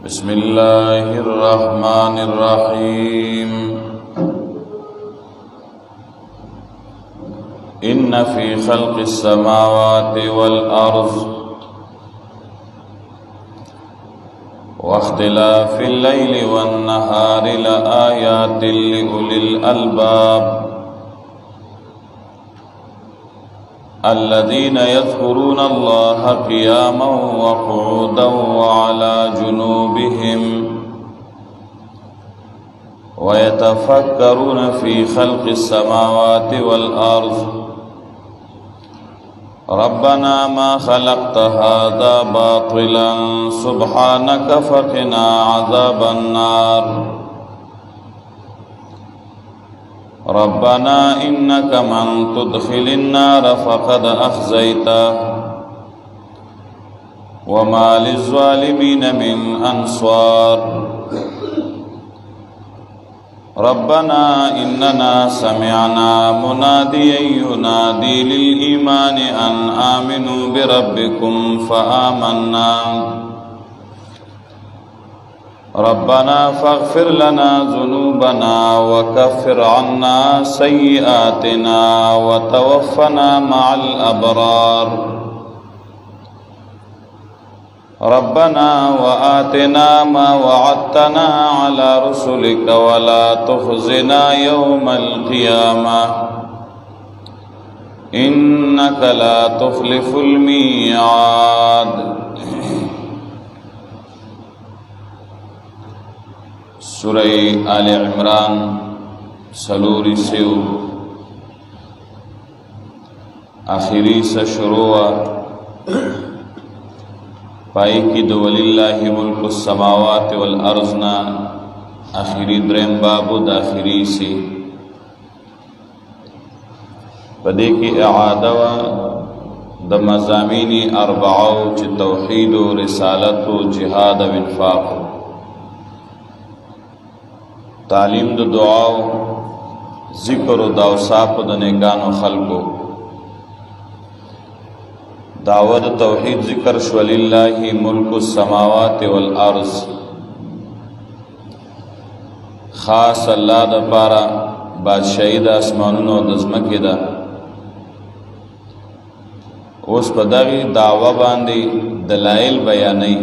بسم الله الرحمن الرحيم إن في خلق السماوات والأرض واختلاف الليل والنهار لآيات لأولي الألباب الذين يذكرون الله قياما وقعودا وعلى جنوبهم ويتفكرون في خلق السماوات والأرض ربنا ما خلقت هذا باطلا سبحانك فقنا عذاب النار ربنا إنك من تدخل النار فقد أخزيته وما للظالمين من أنصار ربنا إننا سمعنا مناديا ينادي للإيمان أن آمنوا بربكم فآمنا ربنا فاغفر لنا ذنوبنا وكفر عنا سيئاتنا وتوفنا مع الأبرار ربنا وآتنا ما وعدتنا على رسلك ولا تخزنا يوم القيامة إنك لا تخلف الميعاد. سورہ آل عمران سلوری سیو آخری سے شروع پائی کی دو وللہ ملک السماوات والارضنا آخری درم بابو داخری سی پدے کی اعادہ د مضامین اربعو چ توحید و رسالت و جہاد و انفاق تعلیم د دعاو ذکر و داوصاف د نیکانو خلقو دعوت توحید ذکر شو للہ ملک السماوات والارض خاص اللہ دا پارا بادشاہی دا اسمانون و دزمکی دا اس پا داغی دعوی باندی دلائل بیانی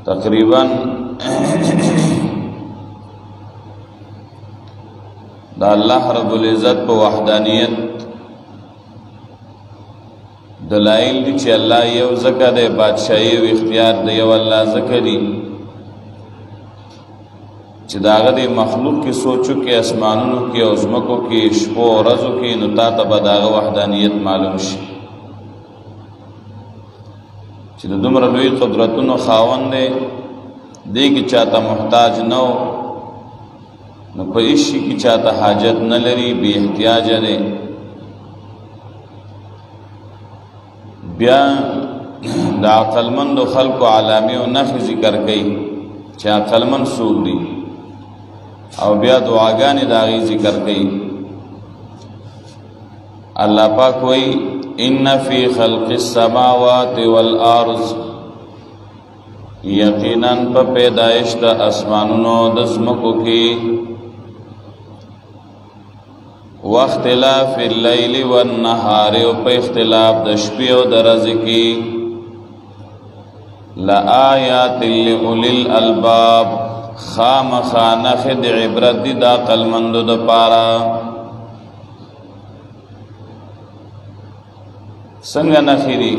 تقریباً دا اللہ رب العزت پا وحدانیت دلائل دی چی اللہ یو زکا دے بادشاہی و اختیار دے یو اللہ زکا دی چی داغا دی مخلوق کی سوچو کی اسمانونو کی عظمکو کی شپو و رزو کی نتا تبا داغا وحدانیت معلوم شی چی دا دمر لوی قدرتونو خاون دے دے کی چاہتا محتاج نو نو پا اشی کی چاہتا حاجت نلری بی احتیاج دے بیا دا عقلمند و خلق و علامی و نخی ذکر کئی چا عقلمند سوک دی او بیا دعاگانی داغی ذکر کئی اللہ پاک وئی ان فی خلق السماوات والارض یقیناً پا پیدائش دا اسمانونو دزمکو کی واختلاف اللیل والنہار و پا اختلاف دا شپی و دا رزکی لآیات لأولی الالباب خام خانخ دا عبرت دی دا قلمندو دا پارا سنگ نخیری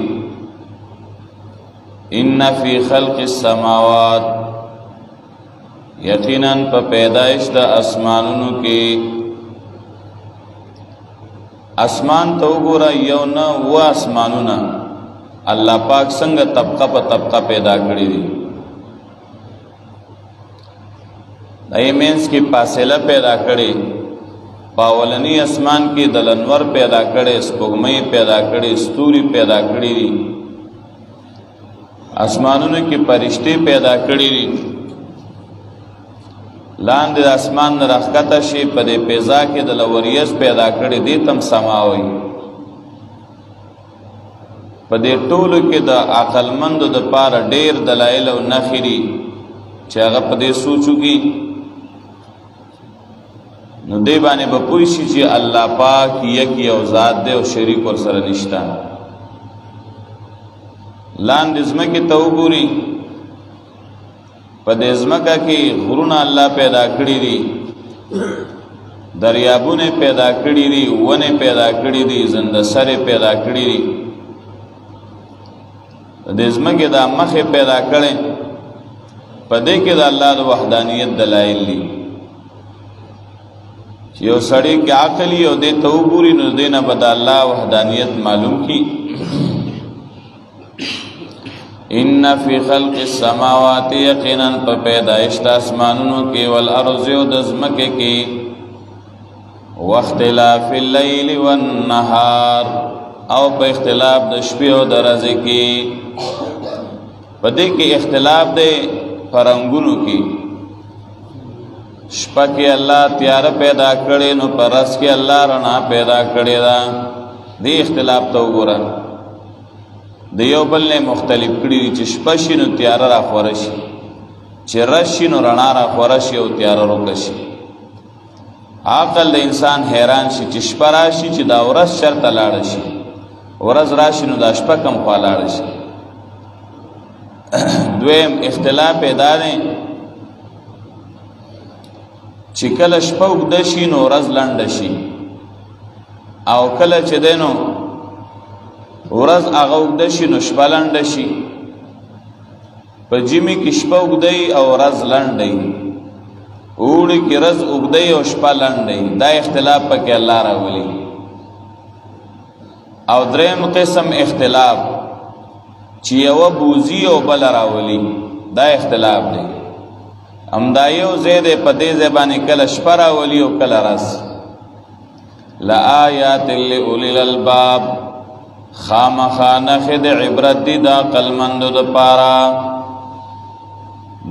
ان فی خلق السماوات یقیناً پا پیدائش دا اسمانونو کی اسمان تو گورا یونا و اسمانونا اللہ پاک سنگ طبقہ پا طبقہ پیدا کری دی ایمینس کی پاسلہ پیدا کری پاولنی اسمان کی دلنور پیدا کری سپگمئی پیدا کری ستوری پیدا کری دی اسمانونو کی پرشتے پیدا کری دی لاند د اسمان رخکته شي په دې پیزا کې د لوریس پیدا کړي دي تم سماوي په دې ټولو کې د عقلمندو دپاره ډېر دلایل او نښې دي چې هغه په دې سوچ وکړي نو دې باندې به پوه شي چې الله پاک یک یو ذات دی او شریک ورسره نشته. لاندې ځمکې ته وګوري، په دې ځمکه کې غرونه الله پیدا کړي دي، دریابونه پیدا کړي دي، ونه پیدا کړي دي، زندسرې پیدا کړي دي. د دې ځمکې دا مخې پیدا کړي، په دې کې د الله د وحدانیت دلایل دي. یو سړی کې عقل یو دې ته وګوري نو دې نه به د الله وحدانیت معلوم کی. ان فی خلق السماوات یقینا په پیدایش د اسمانونو کې والارض او د ځمکې کې واختلاف الليل والنهار او په اختلاف د شپې او د ورځې کې. په دې کې اختلاف دی فرنګونو کې. شپه کې الله تیار پیدا کړي نو په ورځ کې الله رڼا پیدا کړي دا. دې اختلاف ته وګوره، د یو بل نه مختلف کړي چې شپه شي نو تیار را خوره شي، چې ورځ شي نو رڼا را خوره شي او تیار روکه شي. عقل د انسان حیران شي چې شپه راشي چې دا ورځ چرته لاړه شي، ورځ راشي نو دا شپه کم خوا لاړه شي. دویم اختلاف پیدا دی چې کله شپه اوږده شي نو ورځ لنډه شي، او کله چې دی نو ورځ هغه اوږده شي نو شپه لنډه شي. په ژمي کې شپه اوږده او ورځ لنډه وي، اوړي کې ورځ اوږده او شپه لنډه وي. دا اختلاف پکې الله راولي. او دریم قسم اختلاف چې یوه بوزي او بله راولي، دا اختلاف دی. همدا یو ځای دی، په دې ځای باندې کله شپه راولي او کله ورځ. لآیات لأولی الالباب، خامخا نښې د عبرت دي د عقلمندو دپاره.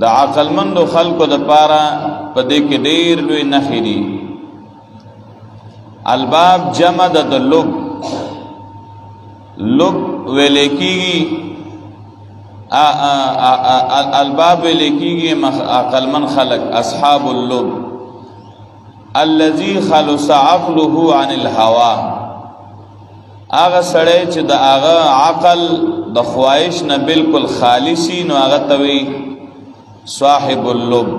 د عقلمندو خلکو دپاره په دې کې ډېر لوی نښې دي. الباب جمع د لب، لب ویلې کېږي، الباب ویلې کېږي عقلمند خلک، اصحاب اللب الذي خلص عقله عن الهوى. هغه سړی چې د هغه عقل د خواهش نه بالکل خالصي نو هغه ته وایي صاحب اللب.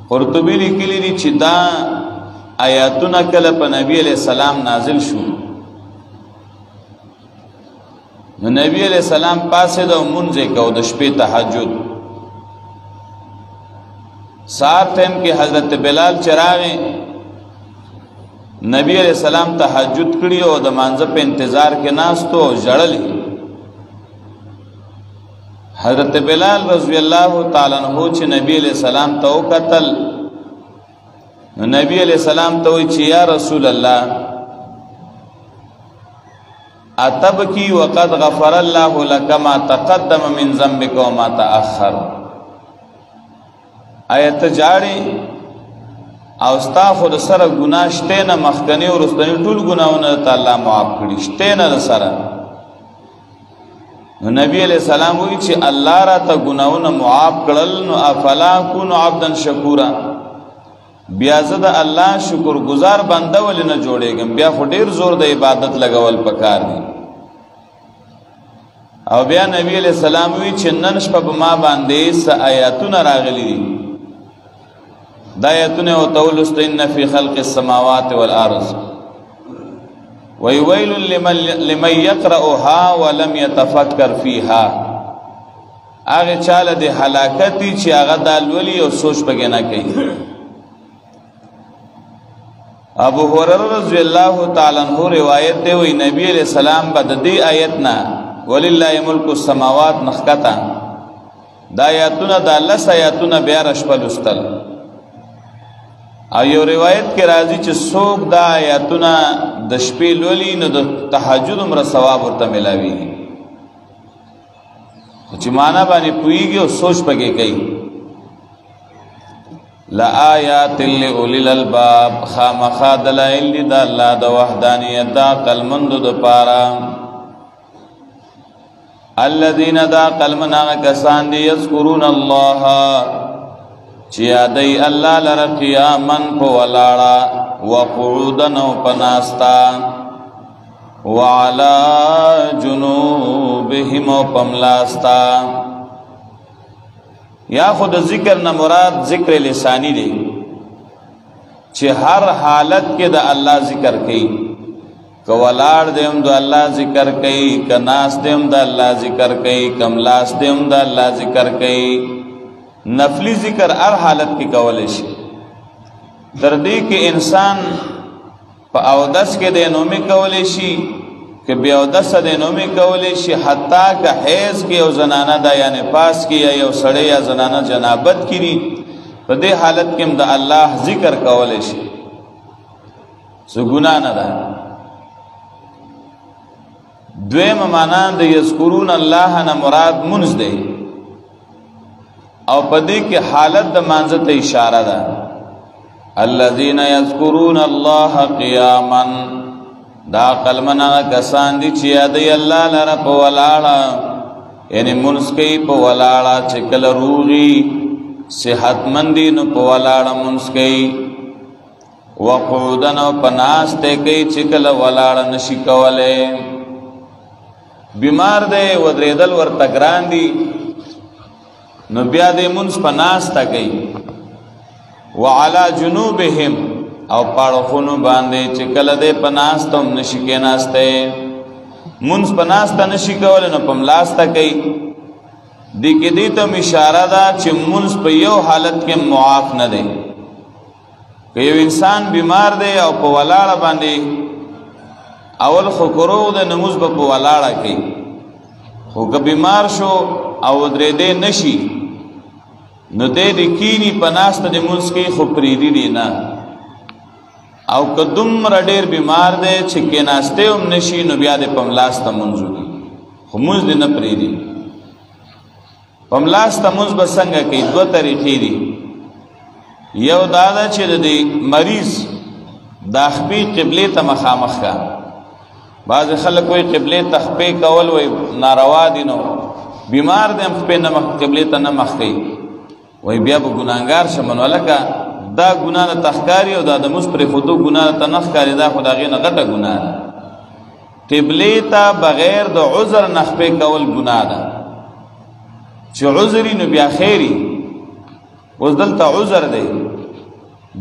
قرطبي لیکلي دي چې دا آیاتونه کله په نبی علیہ السلام نازل شو نو نبی علیہ السلام پاسه د مونځ کو د شپې تهجد. سات ټیم کې حضرت بلال چراغه نبی علیہ السلام تهجد کړی او د مانځه په انتظار کې ناستو ژړل. حضرت بلال رضی الله تعالی عنہ چې نبی علیہ السلام ته وکتل نو نبی علیہ السلام ته وی چې یا رسول الله اتبکی وقد غفر الله لك ما تقدم من ذنبك وما تأخر. آیت جاړي او ستا خود سره ګناه شته نه، مخکنی او رستنی ټول ګناونه تعالی معاف کړي شته نه سره. نو نبی علیہ السلام وی چې الله را ته ګناونه معاف کړل نو افلا کون عبدا شکورا، بیا زه د الله شکر گزار بنده ولې نه جوړېږم؟ بیا خو ډېر زور د عبادت لګول پکار دی. او بیا نبی علیہ السلام وی چې نن شپه به ما باندې څه آیاتونه راغلي دي. دا آیاتونه او تولست ان فی خلق السماوات والارض ویل لمن یقرأها ولم يتفکر فیها. هغه چاله د هلاکت چې هغه د لولي او سوچ پکې نه کوي. ابو هريره رضی الله تعالی عنہ روایت دی وی نبی علیہ السلام بعد دې آیتنا ولله ملک السماوات نخکتا دا آیاتونه د لس آیاتونه بیا رشپل استل. او یو روایت کې راځي چې څوک دا آیاتونه د شپې لولي نو د تهجد عمر ثواب ورته ملاوي، چې معنا باندې پويږي او سوچ پکې کوي. لآیات لأولی الالباب، خامخا دلائل د الله د وحدانیت د عقلمندو دپاره. الذین دا قلمنا کسان دی یذکرون اللہ چی یادی اللہ لر قیامن پو ولاڑا وقعودن و پناستا وعلا جنوبهم و پملاستا. یا خود ذکر نہ مراد ذکر لسانی دی چی ہر حالت کے دا اللہ ذکر کئی، کہ ولاڑ دیم دا اللہ ذکر کئی، کہ ناس دیم دا اللہ ذکر کئی، کملاس دیم دا اللہ ذکر کئی. نفلی ذکر ہر حالت کی کولیشی دردی کہ انسان پا اودس کے دینوں میں کولیشی کہ بی اودس دینوں میں کولیشی، حتیٰ کہ حیض کی او زنانہ دا یا نفاس کی یا سڑے یا زنانہ جنابت کی ری پا دے حالت کم دا اللہ ذکر کولیشی سو گناہ نہ دا. دویم معنی دا یذکرون اللہ نا مراد منز دے او پدی کی حالت دا منزت اشارہ دا. الذین یذکرون اللہ قیاما دا قلمنا کسان دی چی یادی اللہ لرا پا ولاڑا، یعنی منز کئی پا ولاڑا، چکل روغی صحت مندی نو پا ولاڑا منز کئی، وقعودن و پناستے کئی چکل ولاڑا نشی کولے. بیمار دے ودریدل ورتگران دی نو بیا دے منز پناستا کئی، وعلا جنوبهم او پاڑخونو باندے چکل دے پناستم نشکے ناستے، منز پناستا نشکولے نو پملاستا کئی. دی که دیتم اشارہ دا چی منز پا یو حالت کے معاف نہ دے، کہ یو انسان بیمار دے او پا ولاڑا باندے اول خو کروغ دے نموز با پا ولاڑا کئی، خو که بیمار شو او درے دے نشی نو دے دی کینی پناست دے منز کی خو پریدی دینا، او که دم را دیر بیمار دے چکے ناستے ام نشی نو بیا دے پملاستا منزو کی خو منز دے نپریدی. پملاستا منز بسنگا کئی دو طریقی دی. یو دادا چی دی مریض دا خپی قبلی تا مخامخ کا، بعض خلق کوئی قبلی تا خپی کول وی ناروا دی نو بیمار دے خپی قبلی تا نمخ کئی وی بیا با گناہگار شمنو لکا دا گناہ تخکاری و دا دموز پر خودو گناہ تنخکاری دا خدا غیر غٹا گناہ دا. قبلی تا بغیر دا عذر نخپی کول گناہ دا، چی عذری نو بیا خیری وز دلتا عذر دے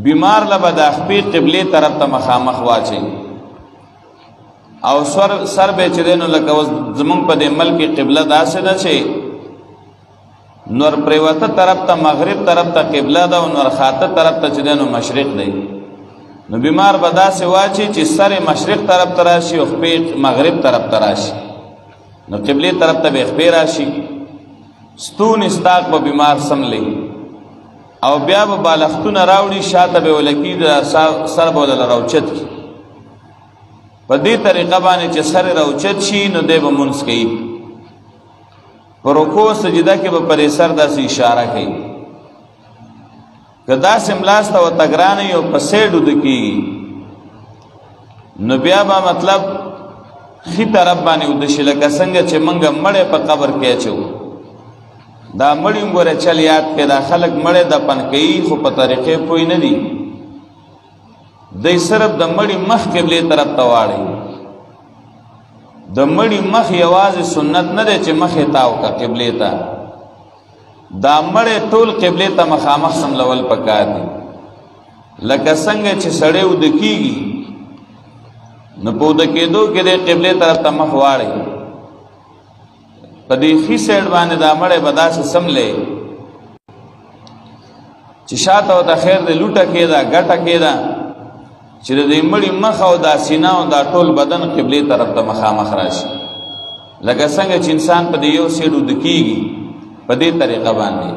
بیمار لبا دا خپی قبلی طرف تا مخامخ واچے او سر بیچ دینو لکا وز زمان پا دے ملکی قبلہ دا سے دا چھے نور پریوتا طرف تا مغرب طرف تا قبلہ دا نور خاطر طرف تا چدینو مشرق دے نو بیمار بدا سے واچی چی سر مشرق طرف تراشی و خپی مغرب طرف تراشی نو قبلی طرف تا بے خپی راشی ستون استاق با بیمار سم لے او بیا با بالختون راوڑی شاعت بے ولکی دا سر بولا روچت کی پا دی طریقہ بانے چی سر روچت شی نو دے با منس کئی پر رکوع سجدہ کے با پری سر دا سی اشارہ کئی کہ دا سملاستا و تگرانی و پسیڈو دکی نو بیا با مطلب خی طرف بانی ادشی لکا سنگا چی منگا مڑے پا قبر کیا چو دا مڑی گورے چل یاد کے دا خلق مڑے دا پن کئی خو پا طریقے پوئی ندی دی صرف دا مڑی مخ قبلی طرف تواڑی دا مڑی مخ یواز سنت ندے چی مخ تاو کا قبلی تا دا مڑے طول قبلی تا مخامخ سملول پکا دی لکا سنگ چی سڑے او دکی گی نپو دکی دو کہ دے قبلی طرف تا مخ واڑی پا دی خی سیڑ بانے دا مڑے بدا سے سملے چی شاعتا و تا خیر دے لوٹا کے دا گٹا کے دا چی دی مڑی مخ و دا سینہ و دا طول بدن قبلی طرف تا مخامخ راشی لگا سنگ چی انسان پا دی یو سیڑو دکی گی پا دی طریقہ باندے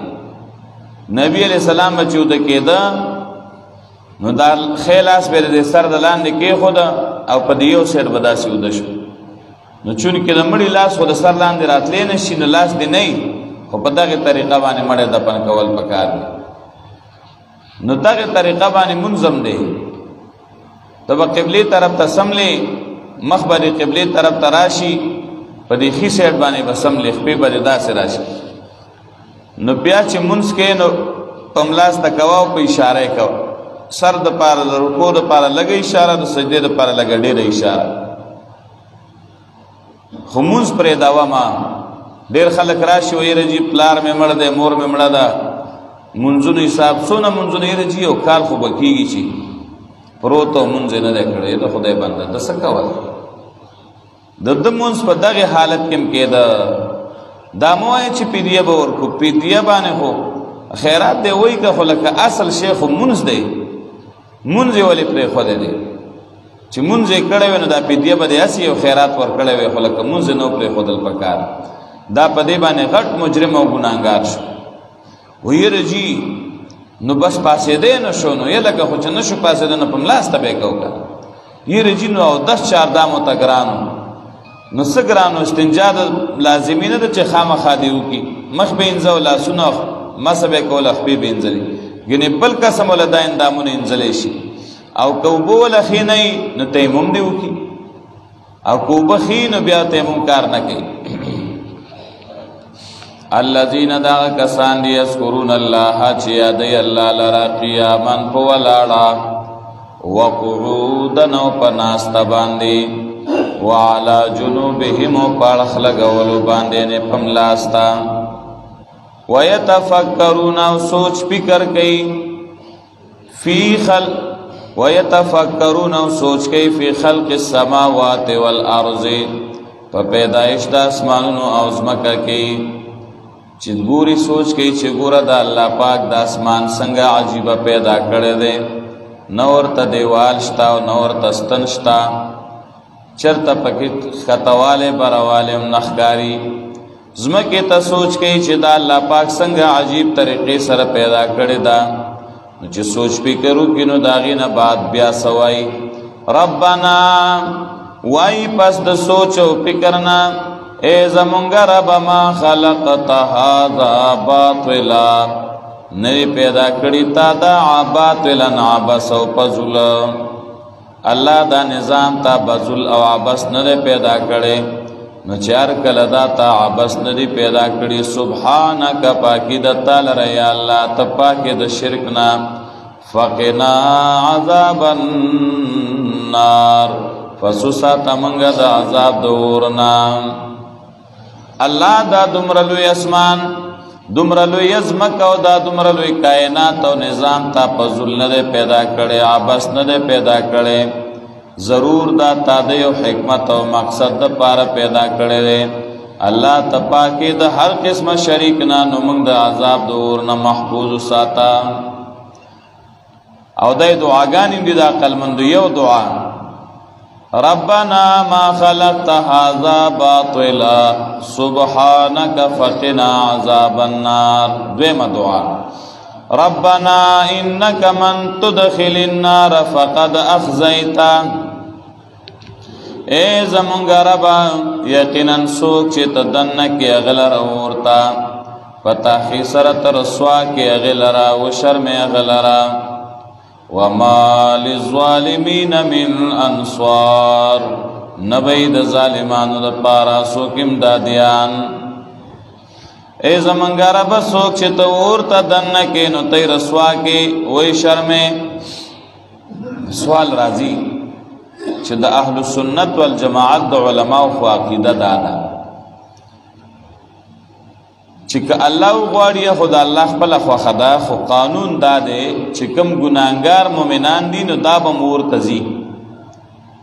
نبی علیہ السلام بچی دکی دا نو دا خیل آس بیر دی سر دلان دی کی خودا او پا دی یو سیڑ بدا سی ادشو نو چونکہ دا مڑی لاس خود سر لان دی رات لین شی نو لاس دی نئی خو پا دا غی طریقہ بانے مڑی دپن کول پکار دی نو دا غی طریقہ بانے منظم دی تو با قبلی طرف تا سملی مخبری قبلی طرف تا راشی په دې ښي سایډ باندې به سم لیک پې به دې داسې راشي. نو بیا چې مونځ کې نو په ملاس ته کوه او په اشاره یې کوه. سر د پاره د رکوع د پاره لږه اشاره، د سجدې د پاره لږه ډېره اشاره. خو مونځ پرېږدوه ما. ډېر خلک راشي ویره جي پلار مې مړ دی، مور مې مړه ده، مونځونو حساب څونه مونځونه یې رجي یو کال خو به کېږي چې پروت او مونځ یې نه دی کړی. د خدای بنده ده څه کول؟ د ده مونځ په دغې حالت کې م کېده. دا مه وایه چې پیدیه به ورکړو. پیدیه باندې خو خیرات دی وایي که خو لکه اصل شی خو مونځ دی. مونځ یې ولې پرېښودی دی چې مونځ یې کړی وی نو دا پیدیه به دې هسې یو خیرات ورکړی وی خو لکه مونځ یې نه پرېښودل پکار. دا په دې باندې غټ مجرم او ګناهګار شو. ویره جي نو بس پاسېدی نه شو. نو یې لکه خو چې نه شو پاسېده نو په ملاس ته به یې کوو که یره جي نو او 10 چاردامو ته ګرانو. نو څه ګرانو؟ استنجا د لازمي نه ده چې خامخا دې وکړي. مخ به انځه او لاسونه مسه به یې کوله، خپې به انځلې. ګنې بل قسم وله دا اندامونه انځلی شي. او که اوبه وله ښې نه وي نو تیمم دې وکړي، او که اوبه ښې نو بیا تیمم کار نه کوي. الذین دا کسان دی یذکرون الله چې یادوي الله لره قیاما په ولاړه، وقعودا او په ناسته باندې، وعلى جنوبهم او په اړخ لګولو باندې نه په ملاسته، ويتفکرون او سوچ فکر کوي ويتفکرون او سوچ کوي فی خلق السماوات والارض په پیدایش د اسمانونو او ځمکه کې. چې ګوري سوچ کوي چې ګوره د الله پاک د اسمان څنګه عجیبه پیدا کړی دی. نه ورته دیوال شته او نه ورته ستن شته، چېرته پکې ښکتوالی بروالی هم نه ښکاري. ځمکې ته سوچ کوي چې د الله پاک څنګه عجیب طریقې سره پیدا کړې ده. نو چې سوچ فکر وکړي نو د هغې نه بعد بیا څه وایي؟ ربنا وایي پس د سوچ او فکر نه، اے زمونږ رب ما خلقت هذا باطلا، نوی پیدا کړي تا دا باطلا عبس او فضل. الله دا نظام تا بذل او عبس نه پیدا کړي. نو چار کله دا تا عبس نه پیدا کړي. سبحانک پاکی د تعالی ر یا الله، ته پاکی د شرک نه. فقنا عذاب النار، فسوسا تمنګ د عذاب د اورنا. الله دا دومره لوی اسمان، دومره لوی ځمکه او دا دومره لوی کائنات او نظام تا په ذل نه پیدا کړي، عبس نه پیدا کړي. ضرور دا تا د یو حکمت او مقصد د پاره پیدا کړي دی. الله ته پاکي د هر قسمه شریک نه، نو موږ د عذاب د اور نه محفوظ ساته. او د دعاګانې دي د عقلمندو یو دعا، ربنا ما خلقت هذا باطلا سبحانك فقنا عذاب النار. دویمه دعا، ربنا انك من تدخل النار فقد اخزيتا. اے زمونږ ربا یقینا څوک چې ته دننه کې هغه لره ورته په تحقیق سره ته رسوا کې هغې لره وشرمې هغه لره. وما للظالمین من انصار، نبی د ظالمانو دپاره څوک امدادیان. اے زمونږ ربه څوک چې ته ورته دننه کې نو ته رسوا کې وی شرمې. سوال راځي چې د اهل سنت والجماعت د علماء خو عقیده دا ده چې که الله وغواړي خو د الله خپله خوښه ده، خو قانون دا دی چې کوم ګناهګار مؤمنان دي نو دا به م ورته ځي،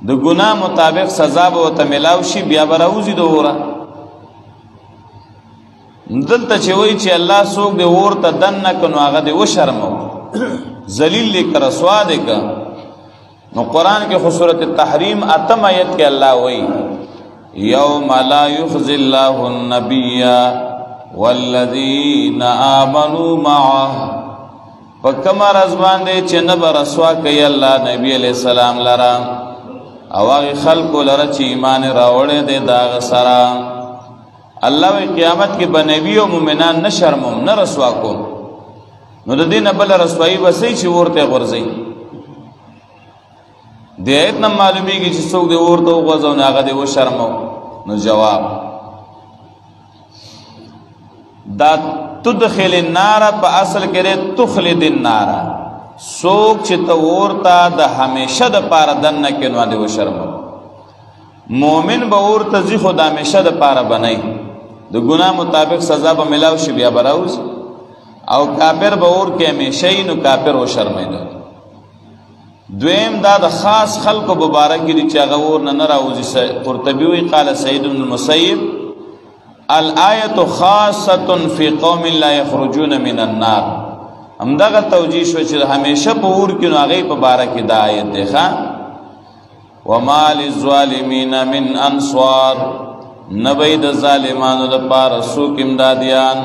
د ګناه مطابق سزا به ورته میلاو شي، بیا به راوځي د اوره. دلته چې وایي چې الله څوک دی ورته دننه که نو هغه دی وشرمو، ذلیل دی که رسوا دی که. نو قرآن کې خو سورة التحریم 8 آیت کې الله وایي یوم لا یخزی الله النبی والذین آمنوا معه. په کومه ورځ باندې چې نه به رسوا کوي الله نبی علیہ السلام لره او هغې خلکو لره چې ایمان راوړی دی د هغه سره. الله وی قیامت کې به نبی او مؤمنان نه شرموم نه رسوا کوم. نو د دې نه بله رسوایي به صحیح چې ورته غورځوي. دې آیت نه معلومیږي چې څوک دې ورته وغورځو نو هغه دې وشرمو. نو جواب دا تدخل النار په اصل کې تخلد النار، سوک چې ته ورته د همیشه د پاره دننه کې نو دی وشرم. مؤمن به ورته ځي خو د همیشه د پاره بنئ، د ګناه مطابق سزا به ملاو شي بیا براوز، او کافر به ور کې همیشه نو کافر وشرمېده. دویم دا د خاص خلقو مبارک دي چې هغه ور نه راوځي. قرطبي وی قال سعید بن المسیب الآیة خاصة فی قوم لا یخرجون من النار. همدغه توجیه شو چې همیشه په ور کې نو هغه په باره کې دا آیت دی ښا وما للظالمین من انصار، نبی د ظالمانو لپاره څوک امدادیان.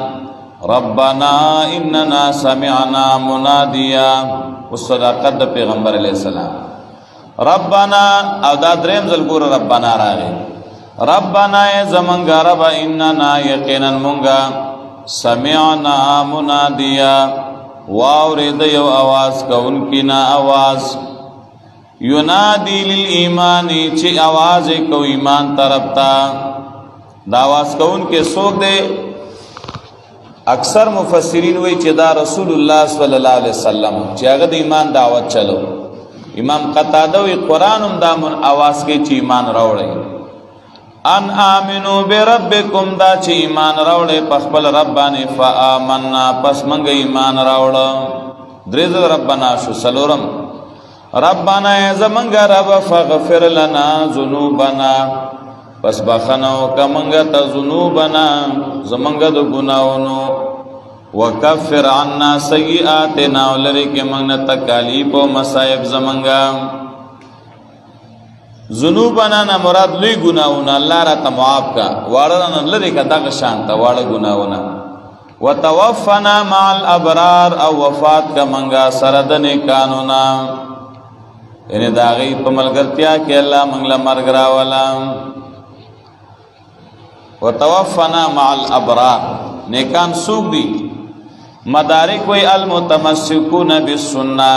ربنا اننا سمعنا منادیا، والصداقت د پیغمبر علیہ السلام. ربنا او دا دریم ځل ګوره ربنا راغی. ربنا زمونږ رب اننا یقینا مونږه سمعنا منادیا واورید یو آواز کونکی نا آواز ینادی للایمانی چی آواز کو ایمان طرف تا. دا آواز کون کے سوک دے اکثر مفسرین وی چی دا رسول اللہ صلی اللہ علیہ وسلم چی اگر دا ایمان دعوت چلو. امام قتادہ وی قرآنم دا من آواز کے چی ایمان روڑے. ان آمنو بے ربکم دا چی ایمان روڑے پخبل ربانی فآمنا پس منگ ایمان روڑا. دریزل ربنا شو سلورم ربنا زمنگ رب فغفر لنا ذنوبنا پس بخنو کمنگ تا ذنوبنا زمنگ دو گناونو وکفر عنا سیئاتنا ولری کے منگنا تکالیف و مصائب زمنگا. ذنوبنا نا مراد لوی گناہونا اللہ را تا معاف کا وارنا لری کا داغ شانتا وار گناہونا. وتوفنا مع الابرار او وفات کا منگا سردن کانونا یعنی داغی پا ملگرتیا کہ اللہ منگلا مرگرا والا. وتوفنا مع الابرار نیکان سوک دی مدارک وی المتمسکون بالسنہ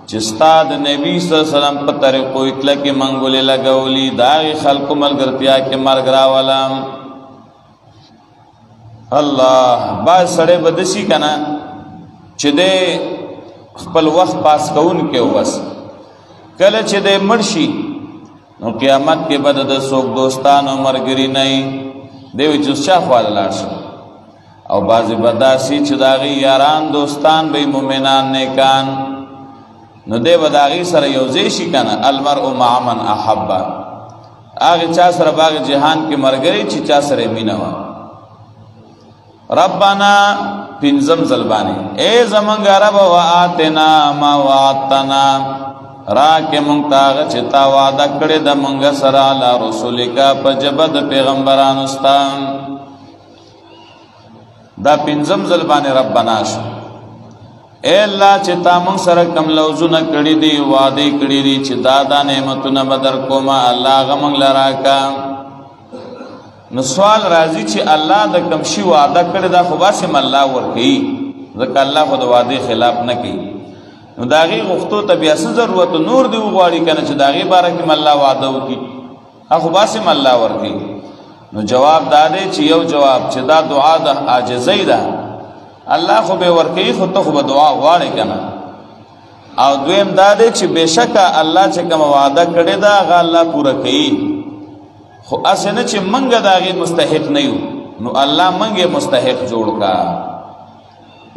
چستاد نبی صلی اللہ علیہ وسلم پر طریقو اطلاع کی منگولی لگولی داغی خلق ملگرتیا کے مرگرا والا. اللہ بعض سڑے بدسی کنا چی دے خپل وقت پاس کون کے وس کل چی دے مرشی نو قیامت کے بدد سوک دوستان و مرگری نئی دیوی چیز شاخ والا لارشو. او بعضی بداسی چی داغی یاران دوستان بی مومنان نیکان نو دے بداغی سر یوزیشی کنا المرء مع من احبا آغی چا سر باغ جہان کی مرگری چی چا سر مینوا. ربنا پنزم زلبانی اے زمانگ رب و آتنا ما وعدتنا را کے منگتاغ چتا وعدہ کڑی دا منگ سرالا رسولی کا پجبد پیغمبرانستان. دا پنزم زلبانی ربنا شو اے اللہ چتا منگ سر کم لوزن کڑی دی وعدی کڑی دی چتا دا نعمتنا بدر کوما اللہ غمنگ لراکا. نو سوال راضی چې الله د کم شی وعده کړی دا خو باسم الله ورکړي ځکه الله خو د وعده خلاف نه کوي. نو داغي غوښتو ته بیا څه ضرورت نور دی وغواړي کنه چې داغي باره کې الله وعده وکړي خو باسم الله ورکړي. نو جواب دا دی چې یو جواب چې دا دعا د عاجزۍ ده الله خو به ورکړي خو ته خو به دعا غواړي کنه. او دویم دا دی چې بشکه الله چې کوم وعده کړی دا هغه الله پوره کوي خو اسه نه چې منګه داغي مستحق نه یو نو الله منګه مستحق جوړ کا.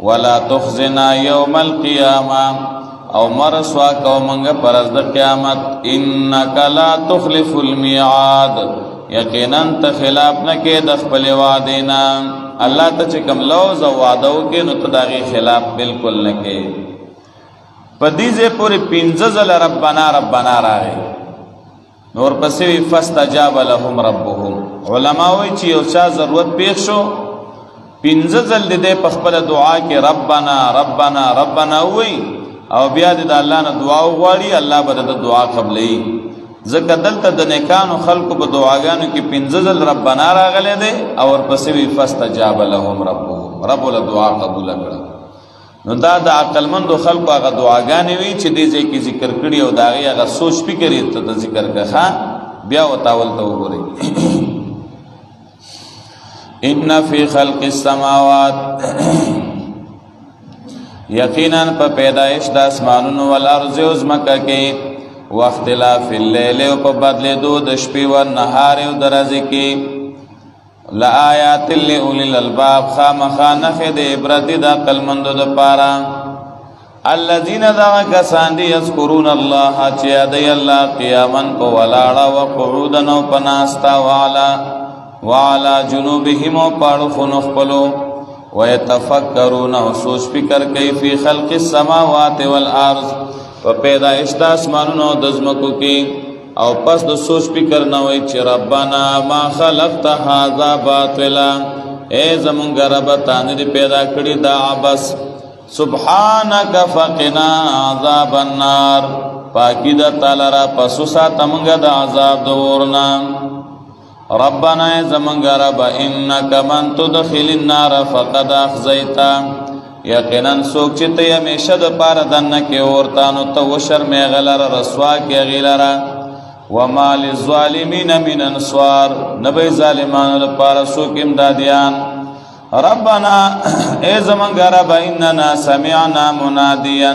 ولا تخزنا یوم القیامه او مرسوا کو منګه پرز د قیامت. انک لا تخلف المیعاد یقینا ته خلاف نه کې د خپل وعده نه. الله ته چې کوم لوز او وعده وکړي نو ته داغي خلاف بالکل نه کې. پدیزه پوری 15 ځله ربنا ربنا راغی نور پسوی فاستجاب لهم ربهم. علماء وی چی یو چا ضرورت پیښ شو 15 ځل دې په خپل دعا کې ربنا ربنا ربنا وی او بیا دې الله نه دعا وغواړي الله به د دعا قبلې. ځکه دلته د نیکانو خلقو په دعاګانو کې 15 ځل ربنا راغله دې او پسوی فاستجاب لهم ربهم رب له دعا قبول کړه. نو دا د عقلمندو خلقو هغه دعاګانې وی چې دې ځای کې ذکر کړي او دا هغه سوچ فکر یې ته ذکر کړه بیا وتاول ته وګورئ. ان فی خلق السماوات یقینا په پیدائش د اسمانونو والارض او زمکه کې واختلاف الليل او په بدلیدو د شپې او نهار او درځي کې لآیات لأولی الالباب خامخانه د عبرت د عقلمندو د پاره الذين ذا کسان دي یذکرون الله چې یادی الله قیاما په ولاړه او قعودا او پناستا وعلى جنوبهم او پاړو خونو خپلو ويتفکرون او سوچ فکر کوي په خلق السماوات والارض په پیدائش د اسمانونو د زمکو کې او پس د سوچ فکر نه وای چې ربانا ما خلقت هذا باطلا اے زمونږ رب تانه دې پیدا کړی دا عبس سبحانك فقنا عذاب النار پاکی دا تعالی را پسو ساتمنگا دا عذاب دورنا ربنا زمنگا رب انکا من تدخل النار فقد اخزیتا یقینا سوک چی ہمیشہ دا پار دنکی اورتانو تو شرمی غلر رسوا کی غلر وما للظالمین من انصار نبی ظالمان دا پار سوک امدادیان ربنا اے زمانگا رب اننا سمعنا منادیا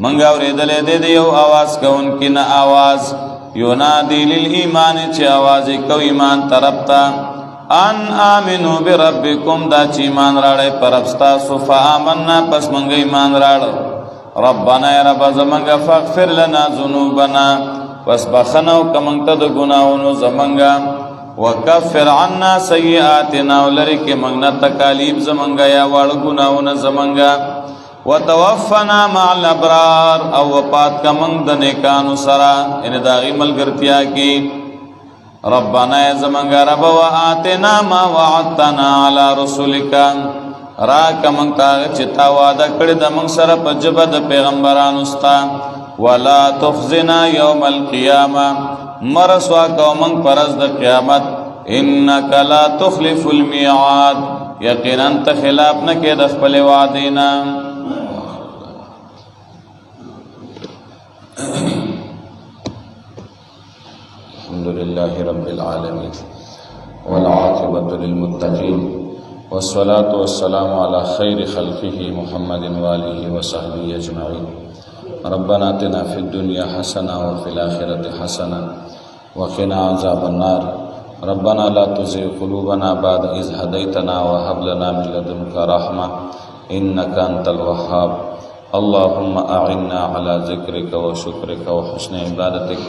منگا اوریدل دے دیو آواز کون کی نا آواز یونادی للایمان چی آوازی کو ایمان طرفتا ان آمنو بربکم دا چی ایمان راڑے پربستا صفا آمنا پس منگا ایمان راڑ ربنا اے رب زمانگا فاغفر لنا ذنوبنا پس بخنو کمنگتا دا گناہونو زمانگا وکفر عنا سیئاتنا ولرک منگنا تکالیف زمنگا یا وړ ګناونه زمنگا وتوفنا مع الابرار او وفات کا منگ د نیکانو سرا ان داغي ملګرتیا کی ربنا زمنگا رب واتنا ما وعدتنا على رسلک را کمن تا چتا وعده کړی د من سره په جبه د پیغمبرانو ستا ولا تخزنا يوم القيامه مرسوا قومن پرز د قیامت انک لا تخلف الميعاد یقینا ته خلاف نه کې د خپل وعده نه الحمدلله رب العالمين والعاقبة للمتقين والصلاة والسلام على خير خلقه محمد وآله وصحبه أجمعين ربنا آتنا في الدنيا حسنة وفي الآخرة حسنة وقنا عذاب النار ربنا لا تزغ قلوبنا بعد إذ هديتنا وهب لنا من لدنك رحمة إنك أنت الوهاب اللهم أعنا على ذكرك وشكرك وحسن عبادتك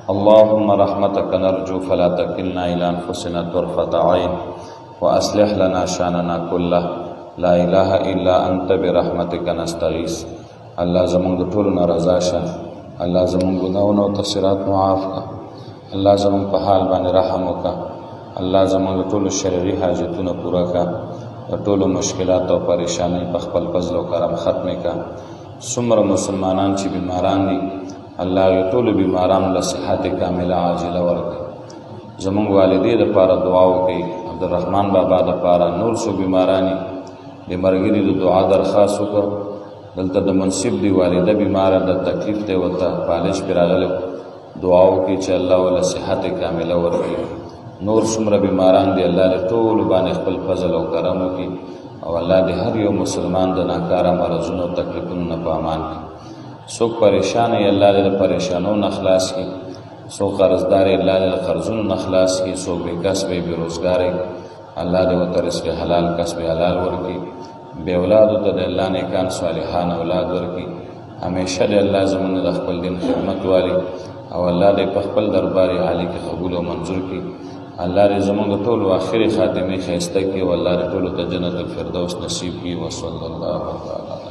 اللهم رحمتك نرجو فلا تكلنا إلى أنفسنا طرفة عين وأصلح لنا شأننا كله لا إله إلا أنت برحمتك نستغيث الله زمون ټولنا رضا شه الله زمون ګناونه او تقصيرات معاف کا الله زمون په حال باندې رحم وکا الله زمون ټول شرعي حاجتونه پورا کا ټول مشکلات او پریشانی په خپل فضل او کرم ختم کا څومره مسلمانان چې بیماران دي الله ټول بیماران له صحت کامله عاجله ورکړي زمون والدې د پاره دعا وکړي عبدالرحمن بابا د پاره نور سو بیمارانی د مرګري د دعا درخواست وکړه دلته د منصب دی والده بیمار د تکلیف ته وته پالش براغله دعاو کی چې الله ول صحت کامله ورکړي نور څومره بیماران دی الله له ټول باندې خپل فضل او کرم وکړي او الله دې هر یو مسلمان د ناکاره مرزونو تکلیفونو نه پامان کړي څوک پریشان ای الله دې پریشانو نه خلاص کړي څوک قرضدار ای الله دې قرضونو نه خلاص کړي څوک بے کسب بے روزګار الله دې وته رزق حلال کسب حلال ورکړي بے اولاد ته د الله نیکان صالحان اولاد ورکي همیشه د الله زمون د خپل دین خدمت والی او الله دې په خپل دربار عالی کې قبول او منظور کړي الله دې زمون ټول اخري خاتمه خیسته کړي او الله دې ټول ته جنت الفردوس نصیب کړي وصلی الله تعالی